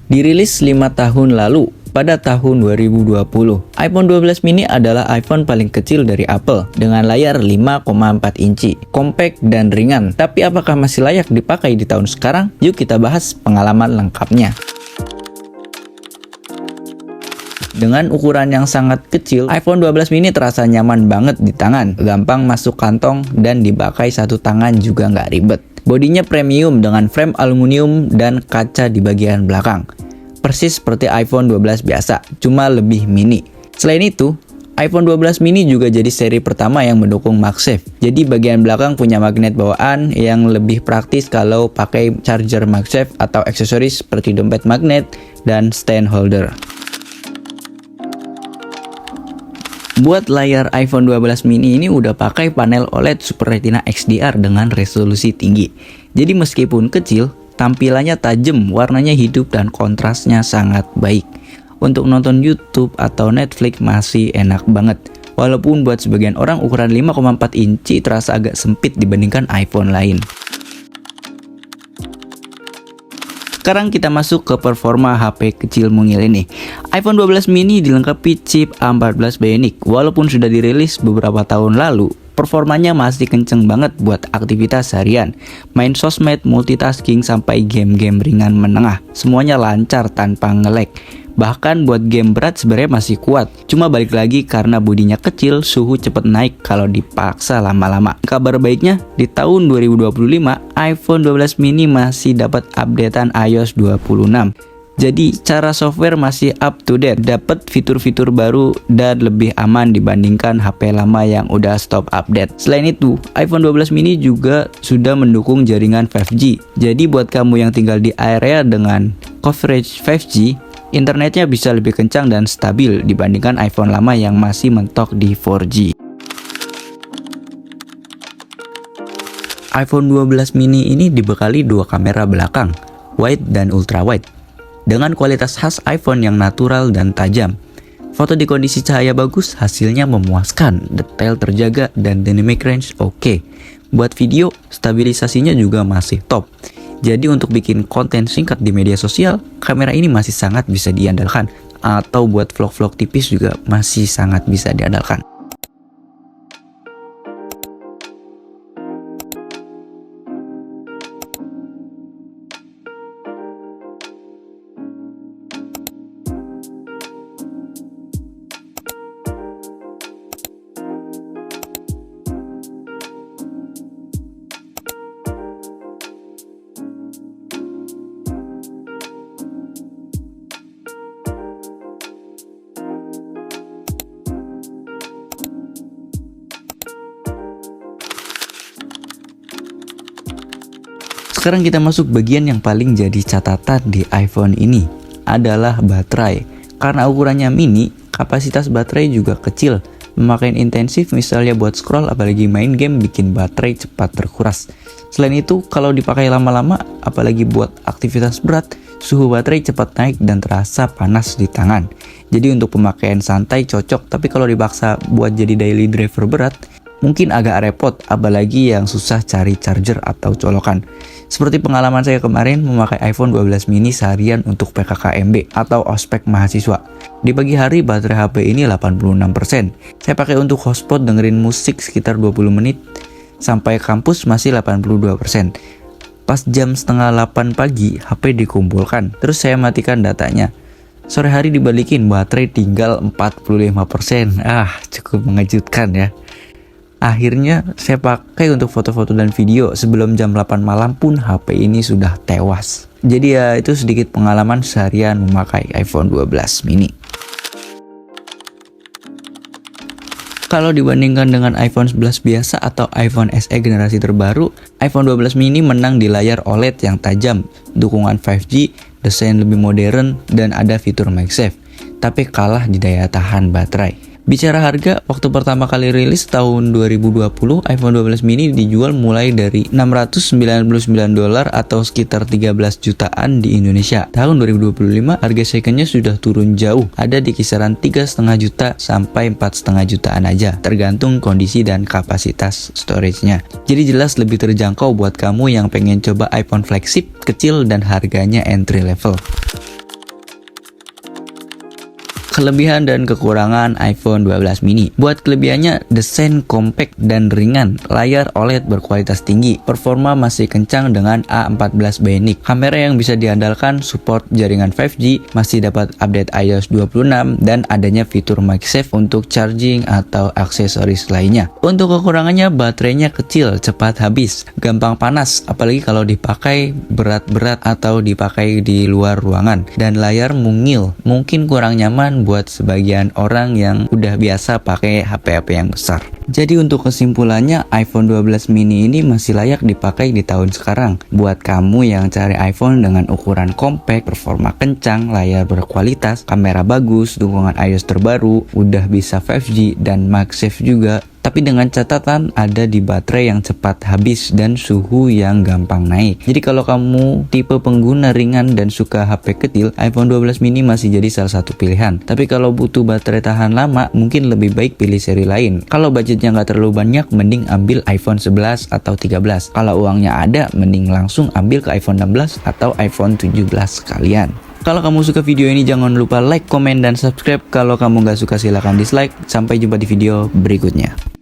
Dirilis 5 tahun lalu, pada tahun 2020, iPhone 12 mini adalah iPhone paling kecil dari Apple dengan layar 5,4 inci, compact dan ringan. Tapi apakah masih layak dipakai di tahun sekarang? Yuk kita bahas pengalaman lengkapnya. Dengan ukuran yang sangat kecil, iPhone 12 mini terasa nyaman banget di tangan, gampang masuk kantong, dan dipakai satu tangan juga nggak ribet. Bodinya premium dengan frame aluminium dan kaca di bagian belakang. Persis seperti iPhone 12 biasa, cuma lebih mini. Selain itu, iPhone 12 mini juga jadi seri pertama yang mendukung MagSafe. Jadi bagian belakang punya magnet bawaan yang lebih praktis kalau pakai charger MagSafe atau aksesoris seperti dompet magnet dan stand holder. Buat layar iPhone 12 mini ini udah pakai panel OLED Super Retina XDR dengan resolusi tinggi. Jadi meskipun kecil, tampilannya tajam, warnanya hidup dan kontrasnya sangat baik. Untuk nonton YouTube atau Netflix masih enak banget. Walaupun buat sebagian orang ukuran 5,4 inci terasa agak sempit dibandingkan iPhone lain. Sekarang kita masuk ke performa HP kecil mungil ini. iPhone 12 mini dilengkapi chip A14 Bionic. Walaupun sudah dirilis beberapa tahun lalu, performanya masih kenceng banget buat aktivitas harian. Main sosmed, multitasking, sampai game-game ringan menengah. Semuanya lancar tanpa nge-lag. Bahkan buat game berat sebenarnya masih kuat. Cuma balik lagi karena bodinya kecil, suhu cepet naik kalau dipaksa lama-lama. Kabar baiknya, di tahun 2025, iPhone 12 mini masih dapat updatean iOS 26. Jadi cara software masih up to date, dapat fitur-fitur baru dan lebih aman dibandingkan HP lama yang udah stop update. Selain itu, iPhone 12 mini juga sudah mendukung jaringan 5G. Jadi buat kamu yang tinggal di area dengan coverage 5G, internetnya bisa lebih kencang dan stabil dibandingkan iPhone lama yang masih mentok di 4G. iPhone 12 mini ini dibekali dua kamera belakang, wide dan ultra wide, dengan kualitas khas iPhone yang natural dan tajam. Foto di kondisi cahaya bagus, hasilnya memuaskan, detail terjaga, dan dynamic range oke. Buat video, stabilisasinya juga masih top. Jadi untuk bikin konten singkat di media sosial, kamera ini masih sangat bisa diandalkan. Atau buat vlog-vlog tipis juga masih sangat bisa diandalkan. Sekarang kita masuk bagian yang paling jadi catatan di iPhone ini, adalah baterai. Karena ukurannya mini, kapasitas baterai juga kecil. Pemakaian intensif misalnya buat scroll apalagi main game bikin baterai cepat terkuras. Selain itu, kalau dipakai lama-lama apalagi buat aktivitas berat, suhu baterai cepat naik dan terasa panas di tangan. Jadi untuk pemakaian santai cocok, tapi kalau dipaksa buat jadi daily driver berat, mungkin agak repot, apalagi yang susah cari charger atau colokan. Seperti pengalaman saya kemarin memakai iPhone 12 mini seharian untuk PKKMB atau ospek mahasiswa. Di pagi hari baterai HP ini 86%. Saya pakai untuk hotspot dengerin musik sekitar 20 menit. Sampai kampus masih 82%. Pas jam setengah 8 pagi, HP dikumpulkan. Terus saya matikan datanya. Sore hari dibalikin, baterai tinggal 45%. Cukup mengejutkan ya. Akhirnya saya pakai untuk foto-foto dan video. Sebelum jam 8 malam pun HP ini sudah tewas. Jadi ya itu sedikit pengalaman seharian memakai iPhone 12 mini. Kalau dibandingkan dengan iPhone 11 biasa atau iPhone SE generasi terbaru, iPhone 12 mini menang di layar OLED yang tajam, dukungan 5G, desain lebih modern, dan ada fitur MagSafe. Tapi kalah di daya tahan baterai. Bicara harga, waktu pertama kali rilis tahun 2020, iPhone 12 mini dijual mulai dari $699 atau sekitar 13 jutaan di Indonesia. Tahun 2025, harga secondnya sudah turun jauh, ada di kisaran 3,5 juta sampai 4,5 jutaan aja, tergantung kondisi dan kapasitas storage-nya. Jadi jelas lebih terjangkau buat kamu yang pengen coba iPhone flagship, kecil dan harganya entry level. Kelebihan dan kekurangan iPhone 12 mini. Buat kelebihannya, desain compact dan ringan, layar OLED berkualitas tinggi, performa masih kencang dengan A14 Bionic, kamera yang bisa diandalkan, support jaringan 5G, masih dapat update iOS 26, dan adanya fitur MagSafe untuk charging atau aksesoris lainnya. Untuk kekurangannya, baterainya kecil, cepat habis, gampang panas, apalagi kalau dipakai berat-berat atau dipakai di luar ruangan, dan layar mungil, mungkin kurang nyaman buat sebagian orang yang udah biasa pakai HP-HP yang besar. Jadi untuk kesimpulannya, iPhone 12 mini ini masih layak dipakai di tahun sekarang. Buat kamu yang cari iPhone dengan ukuran compact, performa kencang, layar berkualitas, kamera bagus, dukungan iOS terbaru, udah bisa 5G dan MagSafe juga. Tapi dengan catatan ada di baterai yang cepat habis dan suhu yang gampang naik. Jadi kalau kamu tipe pengguna ringan dan suka HP kecil, iPhone 12 mini masih jadi salah satu pilihan. Tapi kalau butuh baterai tahan lama, mungkin lebih baik pilih seri lain. Kalau budgetnya nggak terlalu banyak, mending ambil iPhone 11 atau 13. Kalau uangnya ada, mending langsung ambil ke iPhone 16 atau iPhone 17 sekalian. Kalau kamu suka video ini, jangan lupa like, komen, dan subscribe. Kalau kamu nggak suka, silahkan dislike. Sampai jumpa di video berikutnya.